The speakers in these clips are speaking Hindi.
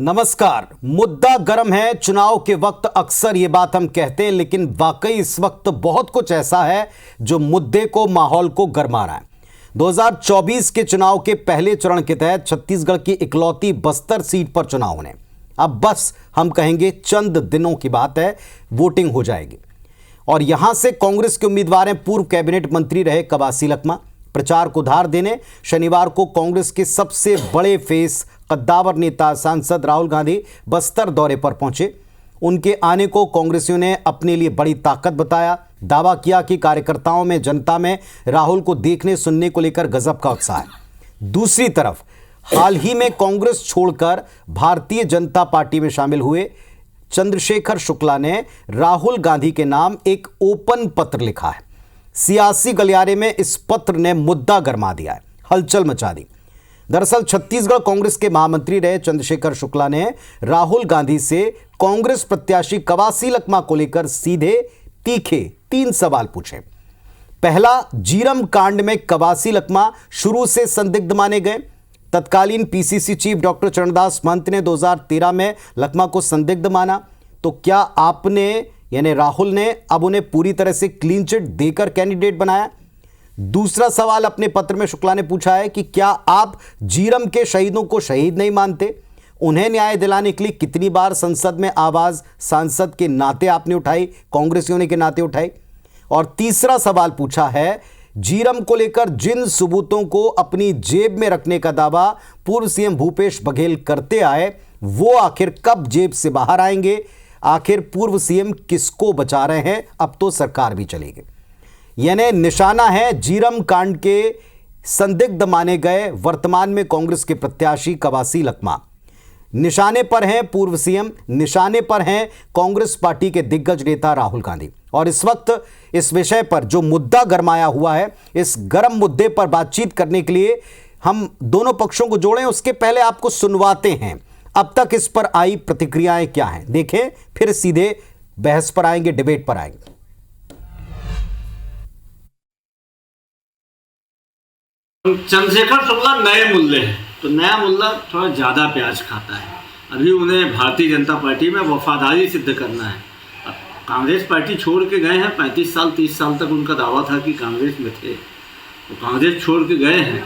नमस्कार। मुद्दा गर्म है। चुनाव के वक्त अक्सर ये बात हम कहते हैं, लेकिन वाकई इस वक्त बहुत कुछ ऐसा है जो मुद्दे को, माहौल को गरमा रहा है। 2024 के चुनाव के पहले चरण के तहत छत्तीसगढ़ की इकलौती बस्तर सीट पर चुनाव होने अब बस हम कहेंगे चंद दिनों की बात है, वोटिंग हो जाएगी। और यहां से कांग्रेस के उम्मीदवार हैं पूर्व कैबिनेट मंत्री रहे कवासी लखमा। प्रचार को धार देने शनिवार को कांग्रेस के सबसे बड़े फेस, कद्दावर नेता, सांसद राहुल गांधी बस्तर दौरे पर पहुंचे। उनके आने को कांग्रेसियों ने अपने लिए बड़ी ताकत बताया। दावा किया कि कार्यकर्ताओं में, जनता में राहुल को देखने सुनने को लेकर गजब का उत्साह है। दूसरी तरफ हाल ही में कांग्रेस छोड़कर भारतीय जनता पार्टी में शामिल हुए चंद्रशेखर शुक्ला ने राहुल गांधी के नाम एक ओपन पत्र लिखा है। सियासी गलियारे में इस पत्र ने मुद्दा गरमा दिया है, हलचल मचा दी। दरअसल छत्तीसगढ़ कांग्रेस के महामंत्री रहे चंद्रशेखर शुक्ला ने राहुल गांधी से कांग्रेस प्रत्याशी कवासी लखमा को लेकर सीधे तीखे 3 सवाल पूछे। पहला, जीरम कांड में कवासी लखमा शुरू से संदिग्ध माने गए। तत्कालीन PCC chief doctor Charandas Mahant ने 2013 में लखमा को संदिग्ध माना, तो क्या आपने यानी राहुल ने अब उन्हें पूरी तरह से क्लीन चिट देकर कैंडिडेट बनाया? दूसरा सवाल अपने पत्र में शुक्ला ने पूछा है कि क्या आप जीरम के शहीदों को शहीद नहीं मानते? उन्हें न्याय दिलाने के लिए कितनी बार संसद में आवाज सांसद के नाते आपने उठाई, कांग्रेसियों ने के नाते उठाई? और तीसरा सवाल पूछा है, जीरम को लेकर जिन सबूतों को अपनी जेब में रखने का दावा पूर्व सीएम भूपेश बघेल करते आए, वो आखिर कब जेब से बाहर आएंगे? आखिर पूर्व सीएम किसको बचा रहे हैं? अब तो सरकार भी चलेगी। यानी निशाना है जीरम कांड के संदिग्ध माने गए वर्तमान में कांग्रेस के प्रत्याशी कवासी लखमा। निशाने पर हैं पूर्व सीएम, निशाने पर हैं कांग्रेस पार्टी के दिग्गज नेता राहुल गांधी। और इस वक्त इस विषय पर जो मुद्दा गरमाया हुआ है, इस गर्म मुद्दे पर बातचीत करने के लिए हम दोनों पक्षों को जोड़ें। उसके पहले आपको सुनवाते हैं अब तक इस पर आई प्रतिक्रियाएं क्या हैं, देखें, फिर सीधे बहस पर आएंगे, डिबेट पर आएंगे। चंद्रशेखर शुक्ला नए मुल्ले हैं, तो नया मुल्ला थोड़ा ज़्यादा प्याज खाता है। अभी उन्हें भारतीय जनता पार्टी में वफादारी सिद्ध करना है। अब कांग्रेस पार्टी छोड़ के गए हैं, 35 साल 30 साल तक उनका दावा था कि कांग्रेस में थे, तो कांग्रेस छोड़ के गए हैं,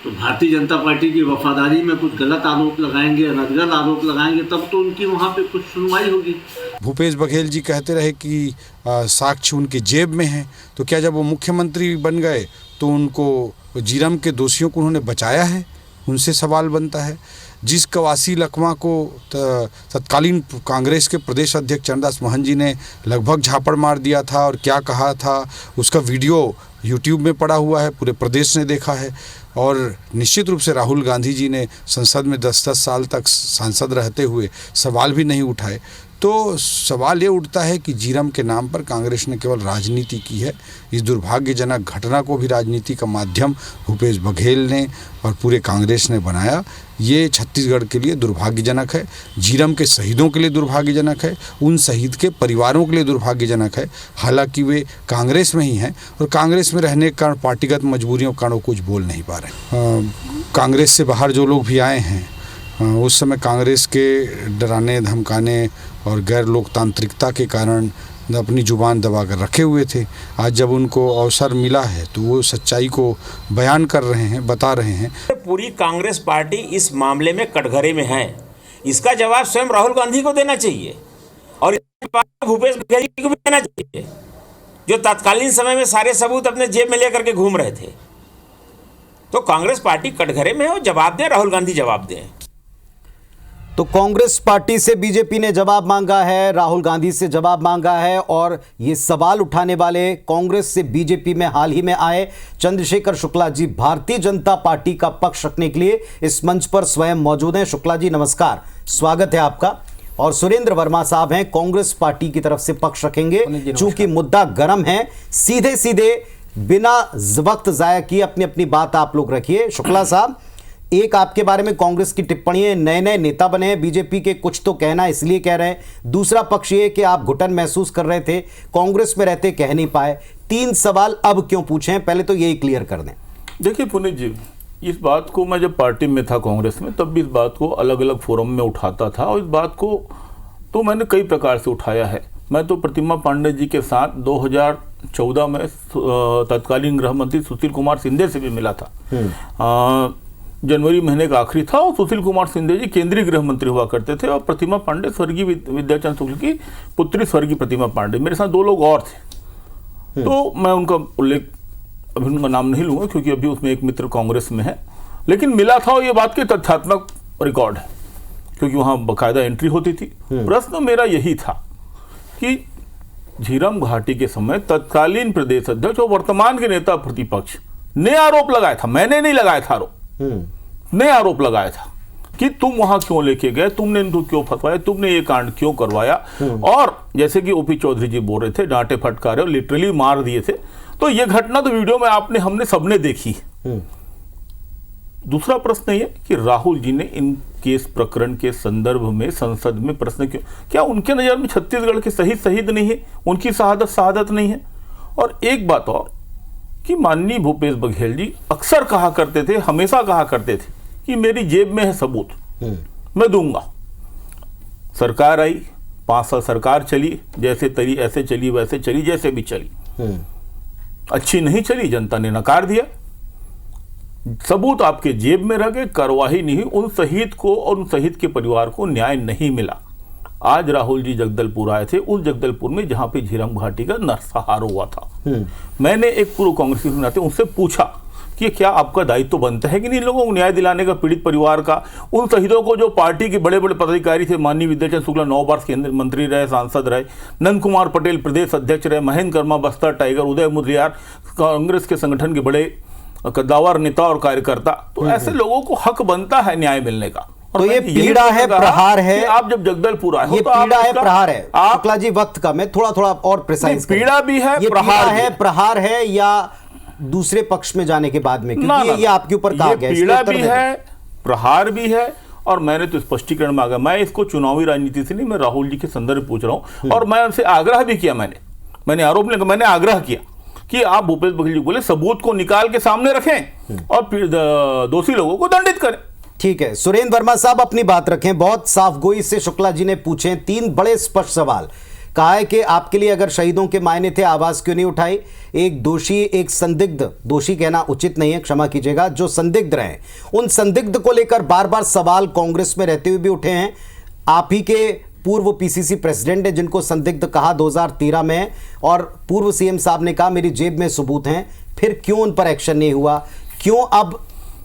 तो भारतीय जनता पार्टी की वफादारी में कुछ गलत आरोप लगाएंगे, अनर्गल आरोप लगाएंगे, तब तो उनकी वहाँ पे कुछ सुनवाई होगी। भूपेश बघेल जी कहते रहे कि साक्ष्य उनके जेब में है, तो क्या जब वो मुख्यमंत्री बन गए तो उनको जीरम के दोषियों को उन्होंने बचाया है? उनसे सवाल बनता है। जिस कवासी लखमा को तत्कालीन कांग्रेस के प्रदेश अध्यक्ष चरणदास महंत जी ने लगभग झापड़ मार दिया था और क्या कहा था, उसका वीडियो यूट्यूब में पड़ा हुआ है, पूरे प्रदेश ने देखा है। और निश्चित रूप से राहुल गांधी जी ने संसद में 10-10 साल तक सांसद रहते हुए सवाल भी नहीं उठाए। तो सवाल ये उठता है कि जीरम के नाम पर कांग्रेस ने केवल राजनीति की है। इस दुर्भाग्यजनक घटना को भी राजनीति का माध्यम भूपेश बघेल ने और पूरे कांग्रेस ने बनाया। ये छत्तीसगढ़ के लिए दुर्भाग्यजनक है, जीरम के शहीदों के लिए दुर्भाग्यजनक है, उन शहीद के परिवारों के लिए दुर्भाग्यजनक है। हालांकि वे कांग्रेस में ही हैं और कांग्रेस में रहने के कारण, पार्टीगत मजबूरियों के कारण कुछ बोल नहीं पा रहे। कांग्रेस से बाहर जो लोग भी आए हैं, उस समय कांग्रेस के डराने धमकाने और गैर लोकतांत्रिकता के कारण अपनी जुबान दबा कर रखे हुए थे। आज जब उनको अवसर मिला है तो वो सच्चाई को बयान कर रहे हैं, बता रहे हैं। पूरी कांग्रेस पार्टी इस मामले में कटघरे में है। इसका जवाब स्वयं राहुल गांधी को देना चाहिए और भूपेश बघेल को भी देना चाहिए, जो तत्कालीन समय में सारे सबूत अपने जेब में लेकर के घूम रहे थे। तो कांग्रेस पार्टी कटघरे में है और जवाब दें, राहुल गांधी जवाब दें। तो कांग्रेस पार्टी से बीजेपी ने जवाब मांगा है, राहुल गांधी से जवाब मांगा है। और ये सवाल उठाने वाले कांग्रेस से बीजेपी में हाल ही में आए चंद्रशेखर शुक्ला जी भारतीय जनता पार्टी का पक्ष रखने के लिए इस मंच पर स्वयं मौजूद हैं। शुक्ला जी नमस्कार, स्वागत है आपका। और सुरेंद्र वर्मा साहब हैं, कांग्रेस पार्टी की तरफ से पक्ष रखेंगे। चूंकि मुद्दा गर्म है, सीधे सीधे बिना वक्त जाया किए अपनी अपनी बात आप लोग रखिए। शुक्ला साहब, एक आपके बारे में कांग्रेस की टिप्पणी है, नए नए नेता बने हैं बीजेपी के, कुछ तो कहना इसलिए कह रहे हैं। दूसरा पक्ष ये कि आप घुटन महसूस कर रहे थे, कांग्रेस में रहते कह नहीं पाए। 3 सवाल अब क्यों पूछे हैं, पहले तो यही क्लियर कर दें। देखिए पुनीत जी, इस बात को मैं जब पार्टी में था कांग्रेस में, तब भी इस बात को अलग अलग फोरम में उठाता था, और इस बात को तो मैंने कई प्रकार से उठाया है। मैं तो प्रतिमा पांडे जी के साथ 2014 में तत्कालीन गृह मंत्री सुशील कुमार शिंदे से भी मिला था। जनवरी महीने का आखिरी था, और सुशील कुमार शिंदे जी केंद्रीय गृह मंत्री हुआ करते थे, और प्रतिमा पांडे स्वर्गीय विद्याचंद्र शुक्ल की पुत्री स्वर्गीय प्रतिमा पांडे, मेरे साथ 2 लोग और थे। तो मैं उनका उल्लेख अभी उनका नाम नहीं लूंगा, क्योंकि अभी उसमें एक मित्र कांग्रेस में है, लेकिन मिला था, और ये बात की तथ्यात्मक रिकॉर्ड है, क्योंकि वहां बाकायदा एंट्री होती थी। प्रश्न मेरा यही था कि झीरम घाटी के समय तत्कालीन प्रदेश अध्यक्ष और वर्तमान के नेता प्रतिपक्ष ने आरोप लगाया था, मैंने नहीं लगाया था आरोप, ने आरोप लगाया था कि तुम वहां क्यों लेके गए, तुमने इनको क्यों फंसवाया, तुमने ये कांड क्यों करवाया। और जैसे कि ओपी चौधरी जी बोल रहे थे, डांटे फटकारे और लिटरली मार दिए थे। तो ये घटना तो वीडियो में हमने सबने देखी। दूसरा प्रश्न ये कि राहुल जी ने इन केस प्रकरण के संदर्भ में संसद में प्रश्न क्यों, क्या उनके नजर में छत्तीसगढ़ के शहीद नहीं है, उनकी शहादत नहीं है। और एक बात और कि माननीय भूपेश बघेल जी अक्सर कहा करते थे, हमेशा कहा करते थे कि मेरी जेब में है सबूत, मैं दूंगा। सरकार आई, 5 साल सरकार चली, जैसे तरी ऐसे चली, वैसे चली, जैसे भी चली, अच्छी नहीं चली, जनता ने नकार दिया। सबूत आपके जेब में रह गए, कार्रवाई नहीं, उन शहीद को और उन शहीद के परिवार को न्याय नहीं मिला। आज राहुल जी जगदलपुर आए थे, उस जगदलपुर में जहां पे झीरम घाटी का नरसंहार हुआ था। मैंने एक पूर्व कांग्रेसी के नाते उनसे पूछा कि क्या आपका दायित्व तो बनता है कि नहीं लोगों को न्याय दिलाने का, पीड़ित परिवार का, उन शहीदों को जो पार्टी के बड़े बड़े पदाधिकारी थे, माननीय विद्याचंद्र शुक्ला 9 बार केंद्रीय मंत्री रहे, सांसद रहे, नंद कुमार पटेल प्रदेश अध्यक्ष रहे, महेंद्र कर्मा बस्तर टाइगर, उदय मुद्रियार कांग्रेस के संगठन के बड़े कद्दावर नेता और कार्यकर्ता, तो ऐसे लोगों को हक बनता है न्याय मिलने का। तो ये पीड़ा है, प्रहार है, आप जब जगदलपुर आए हो, ये तो पीड़ा है, प्रहार है। आप शुक्ला जी वक्त का मैं थोड़ा और प्रिसाइज, पीड़ा भी है, ये प्रहार है, प्रहार है, या दूसरे पक्ष में जाने के बाद में, क्योंकि ये आपके ऊपर कहा गया, पीड़ा भी है, प्रहार भी है। और मैंने तो स्पष्टीकरण मांगा, मैं इसको चुनावी राजनीति से नहीं, मैं राहुल जी के संदर्भ पूछ रहा हूं। और मैं उनसे आग्रह भी किया, मैंने आरोप नहीं, मैंने आग्रह किया कि आप भूपेश बघेल जी बोले सबूत को निकाल के सामने रखें और फिर दोषी लोगों को दंडित करें। ठीक है, सुरेंद्र वर्मा साहब अपनी बात रखें। बहुत साफगोई से शुक्ला जी ने पूछे 3 बड़े स्पष्ट सवाल। कहा है कि आपके लिए अगर शहीदों के मायने थे, आवाज क्यों नहीं उठाई। एक दोषी, एक संदिग्ध, दोषी कहना उचित नहीं है, क्षमा कीजिएगा, जो संदिग्ध रहे, उन संदिग्ध को लेकर बार बार सवाल कांग्रेस में रहते हुए भी उठे हैं। आप ही के पूर्व पीसीसी प्रेसिडेंट है जिनको संदिग्ध कहा 2013 में, और पूर्व सीएम साहब ने कहा मेरी जेब में सबूत हैं। फिर क्यों उन पर एक्शन नहीं हुआ, क्यों अब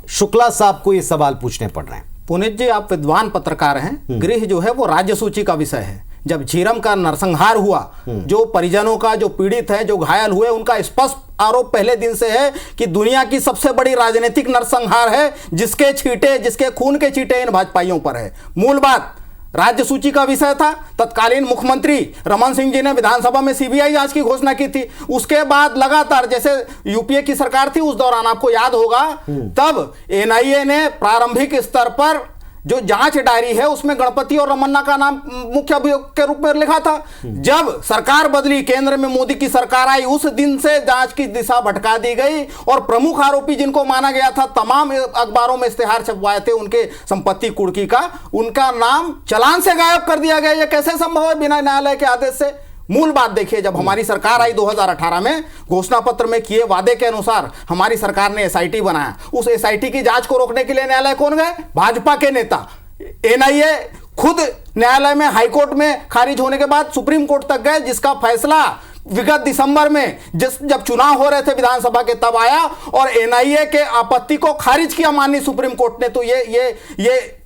शुक्ला साहब को ये सवाल पूछने पड़ रहे हैं? पुनीत जी, आप विद्वान पत्रकार हैं, गृह जो है वो राज्य सूची का विषय है। जब झीरम का नरसंहार हुआ, जो परिजनों का, जो पीड़ित है, जो घायल हुए, उनका स्पष्ट आरोप पहले दिन से है कि दुनिया की सबसे बड़ी राजनीतिक नरसंहार है, जिसके छींटे, जिसके खून के छींटे इन भाजपाइयों पर है। मूल बात राज्य सूची का विषय था। तत्कालीन मुख्यमंत्री रमन सिंह जी ने विधानसभा में सीबीआई जांच की घोषणा की थी। उसके बाद लगातार, जैसे यूपीए की सरकार थी उस दौरान, आपको याद होगा, तब एनआईए ने प्रारंभिक स्तर पर जो जांच डायरी है उसमें गणपति और रमन्ना का नाम मुख्य अभियोग के रूप में लिखा था। जब सरकार बदली, केंद्र में मोदी की सरकार आई, उस दिन से जांच की दिशा भटका दी गई और प्रमुख आरोपी जिनको माना गया था, तमाम अखबारों में इश्तेहार छपवाए थे उनके संपत्ति कुर्की का, उनका नाम चालान से गायब कर दिया गया। यह कैसे संभव है बिना न्यायालय के आदेश से? मूल बात देखिए, जब हमारी सरकार आई 2018 में, घोषणा पत्र में किए वादे के अनुसार हमारी सरकार ने एसआईटी बनाया। उस एसआईटी की जांच को रोकने के लिए न्यायालय कौन गए? भाजपा के नेता। एनआईए खुद न्यायालय में, हाईकोर्ट में खारिज होने के बाद सुप्रीम कोर्ट तक गए, जिसका फैसला विगत दिसंबर में जब चुनाव हो रहे थे विधानसभा के, तब आया और एनआईए के आपत्ति को खारिज किया माननीय सुप्रीम कोर्ट ने। तो ये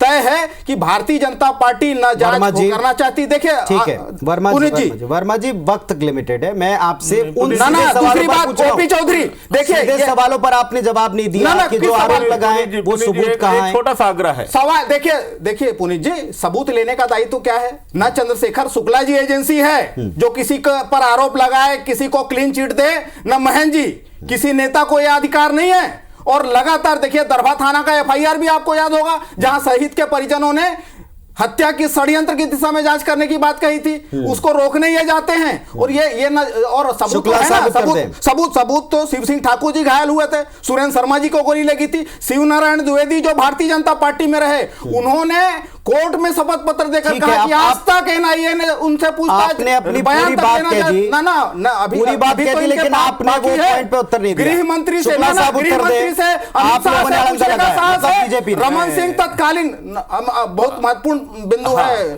तय है कि भारतीय जनता पार्टी न जांच करना चाहती। देखिए, ठीक है वर्मा जी, वक्त लिमिटेड है, मैं आपसे उन दूसरी बात, ओपी चौधरी, देखिए सवालों पर आपने जवाब नहीं दिया कि जो आरोप लगाए वो सबूत कहां है? छोटा सा आग्रह है। सवाल देखिए पुनीत जी, सबूत लेने का दायित्व क्या है? न चंद्रशेखर शुक्ला जी एजेंसी है जो किसी पर आरोप लगाए, किसी को क्लीन चिट दे, न महेंद्र जी, किसी नेता को यह अधिकार नहीं है। और लगातार देखिए, दरभा थाना का एफआईआर भी आपको याद होगा, जहां शहीद के परिजनों ने हत्या की षड्यंत्र की दिशा में जांच करने की बात कही थी, उसको रोकने ये जाते हैं। और ये न, और सबूत शुक्ला है साहब ना, उत्तर दें। सबूत तो शिव सिंह ठाकुर जी घायल हुए थे, सुरेंद्र शर्मा जी को गोली लगी थी, शिव नारायण द्विवेदी जो भारतीय जनता पार्टी में रहे, उन्होंने कोर्ट में शपथ पत्र देकर ठीक कहा है, कि आज तक एनआईए ने उनसे पूछताछ आपने अपनी बयान पूरी तक बात देना कह दी। ना अभी पूरी बात अभी कह तो दी, इनके लेकिन पास आपने बाकी वो है। पॉइंट पे उत्तर नहीं दिया। गृह मंत्री से शुक्ला साहब गृह उत्तर दें। मंत्री से आप अमित शाह लोगों ने से अलग पूछने का लगाया, साहस मतलब है। बीजेपी ने। रमन सिंह तत्कालीन बहुत महत्वपूर्ण बिंदु है,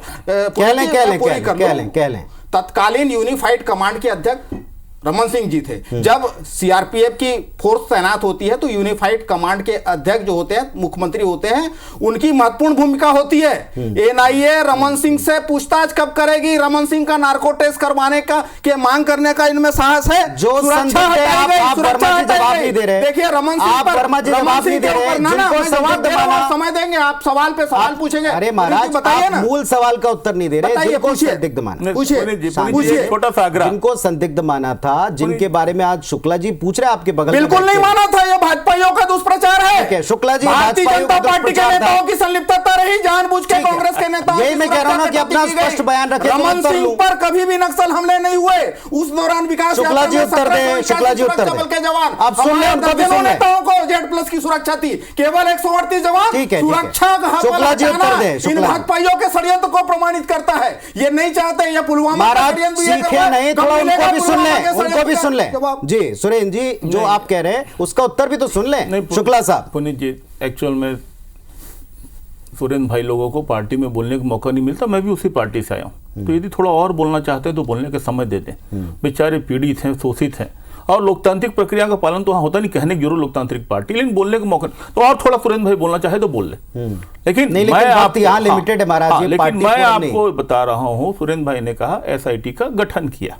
कह लें। तत्कालीन यूनिफाइड कमांड के अध्यक्ष रमन सिंह जी थे। जब सीआरपीएफ की फोर्स तैनात होती है तो यूनिफाइड कमांड के अध्यक्ष जो होते हैं, मुख्यमंत्री होते हैं, उनकी महत्वपूर्ण भूमिका होती है। एनआईए रमन सिंह से पूछताछ कब करेगी? रमन सिंह का नार्को टेस्ट करवाने का के मांग करने का इनमें साहस है? जो संदिग्ध है, आप वर्मा जी जवाब नहीं दे रहे। देखिए रमन सिंह आप वर्मा जी जवाब नहीं दे रहे। जिनको संदिग्ध माना, समय देंगे, आप सवाल पे सवाल पूछेंगे। अरे महाराज, बताइए आप ना, मूल सवाल का उत्तर नहीं दे रहे। बताइए, जिनको पूछिए। संदिग्ध माना, पूछिए। छोटा सा आग्रह, जिनको संदिग्ध माना था, जिनके बारे में आज शुक्ला जी पूछ रहे हैं आपके बगल में बिल्कुल नहीं बैठ के। माना था, ये भाजपाइयों का दुष्प्रचार ठीक है, है। शुक्ला जी, भारतीय भाजपाइयों जनता का पार्टी के दुष्प्रचार था। नेताओं की संलिप्तता रही, जानबूझ के ठीक है। कांग्रेस के नेताओं यही की मैं कह रहा हूं ना कि सुरक्षा अपना की गई। स्पष्ट बयान रखें तो रमन उत्तर सिंह लूं। पर कभी भी नक्सल हमले नहीं हुए। उस दौरान विकास शुक्ला यात्रा जी में उत्तर दें, 1781 शुक्ला जी उत्तर सुरक्षा बल दें। के जवान, आप सुन लें, हमारे उनको भी दर्जनों सुन लें। नेताओं को Z+ की सुरक्षा थी, केवल 138 जवान। ठीक है, सुरक्षा का शुक्ला जी उत्तर दें, इन शुक्ला जी। भाजपाइयों के षड्यंत्र को प्रमाणित करता है। ये नहीं चाहते, ये पुलवामा का महाराज षड्यंत्र ये सीखे करवा- नहीं, कब थोड़ा मिलेगा उनको भी सुन पुलवामा लें, के उनको भी षड्यंत्र सुन का लें। जवाब? जी सुरेंद्र जी, जो नहीं। आप कह रहे हैं उसका उत्तर भी तो सुन लें नहीं, शुक्ला साहब। पुनीत जी, एक्चुअल में सुरेंद्र भाई लोगों को पार्टी में बोलने का मौका नहीं मिलता। मैं भी उसी पार्टी से आया हूँ, तो यदि थोड़ा और बोलना चाहते हैं तो बोलने का समय दे दें। बेचारे पीड़ित हैं, शोषित हैं, और लोकतांत्रिक प्रक्रिया का पालन तो वहाँ होता नहीं। कहने की जरूर लोकतांत्रिक पार्टी, लेकिन बोलने का मौका तो और थोड़ा सुरेंद्र भाई बोलना चाहे तो बोल ले। लेकिन नहीं, मैं लेकिन बात आपको यहाँ लिमिटेड है महाराज, ये लेकिन पार्टी मैं फोरम नहीं। आपको बता रहा हूँ, सुरेंद्र भाई ने कहा एसआईटी का गठन किया।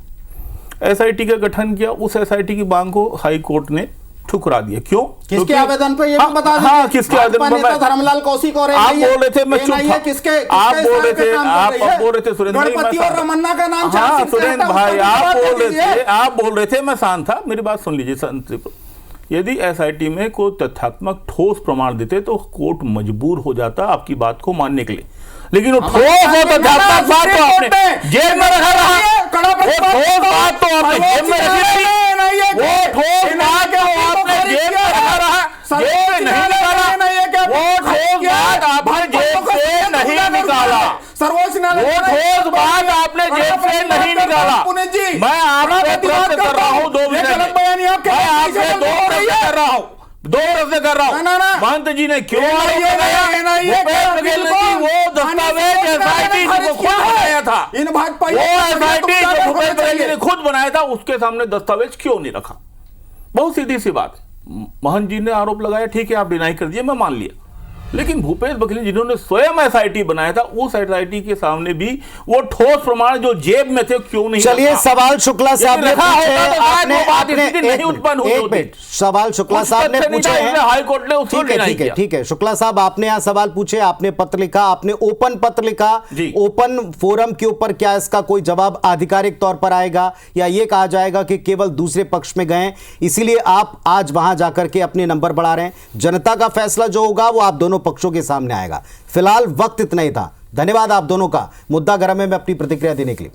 एसआईटी का गठन किया, उस एसआईटी की मांग को हाई कोर्ट ने ठुकरा दिया। क्यों? किसके आवेदन पे ये भी बता दीजिए। हाँ, किसके आवेदन पे? नेता धर्मलाल कौशिक और आप बोल रहे थे, मैं चुप एनआईए था। किसके आप बोल रहे थे, काम कर आप रही है? बोल रहे थे सुरेंद्र भाई, गणपति मैं और रमन्ना का नाम हाँ चार्जशीट से सुरेंद्र हटा, भाई, उसका आप जवाब बोल दे रहे थे, दीजिए। आप बोल रहे थे, मैं शांत था। मेरी बात सुन लीजिए शांति। यदि एसआईटी में कोई तथ्यात्मक ठोस प्रमाण देते तो कोर्ट मजबूर हो जाता आपकी बात को मानने के लिए, लेकिन वो ठोस और तथ्यात्मक बात तो आपने जेब में रखा रहा। वो ठोस बात तो आपने जेब में रखी थी। वो ठोस बात तो आपने जेब में रखा रहा, जेब में नहीं निकाला। वो ठोस बात आपने जेब से नहीं निकाला। सर्वोच्च न्यायालय वो ठोस बात आपने जेब से नहीं निकाला। मैं आपसे प्रश्न कर रहा हूँ दो विषय में। मैं आपसे दो प्रश्न कर रहा हूँ, दो प्रश्न कर रहा हूँ। महंत जी ने क्यों आरोप लगाया? भूपेश बघेल ने कि वो दस्तावेज एसआईटी को खुद बनाया था। इन भाजपा वो एसआईटी जो भूपेश बघेल ने खुद बनाया था, उसके सामने दस्तावेज क्यों नहीं रखा? बहुत सीधी सी बात है। महंत जी ने आरोप लगाया, ठीक है, आप डिनाई कर दिए, मैं मान लिया। लेकिन भूपेश बघेल जिन्होंने स्वयं एसआईटी बनाया था, उस एसआईटी के सामने भी वो ठोस प्रमाण जो जेब में थे क्यों नहीं चलिए, रखा? सवाल शुक्ला साहब ने रखा पूछे, होता तो शायद आपने वो बात आपने इतनी नहीं उत्पन्न हुई एक होती। मिनट, सवाल शुक्ला कुछ साहब ने तथ्य नहीं पूछे था, हैं। इसलिए हाई कोर्ट ने उसको ठीक है, डिनाई ठीक है, किया। ठीक है। शुक्ला साहब, आपने यहाँ सवाल पूछे, आपने पत्र लिखा, आपने ओपन पत्र लिखा। जी। ओपन फोरम के ऊपर क्या इसका कोई जवाब आधिकारिक तौर पर आएगा, या ये कहा जाएगा कि केवल दूसरे पक्ष में गए, इसीलिए आप आज वहां जाकर के अपने नंबर बढ़ा रहे हैं? जनता का फैसला जो होगा वो आप दोनों पक्षों के सामने आएगा। फिलहाल वक्त इतना ही था। धन्यवाद आप दोनों का मुद्दा गरम में अपनी प्रतिक्रिया देने के लिए।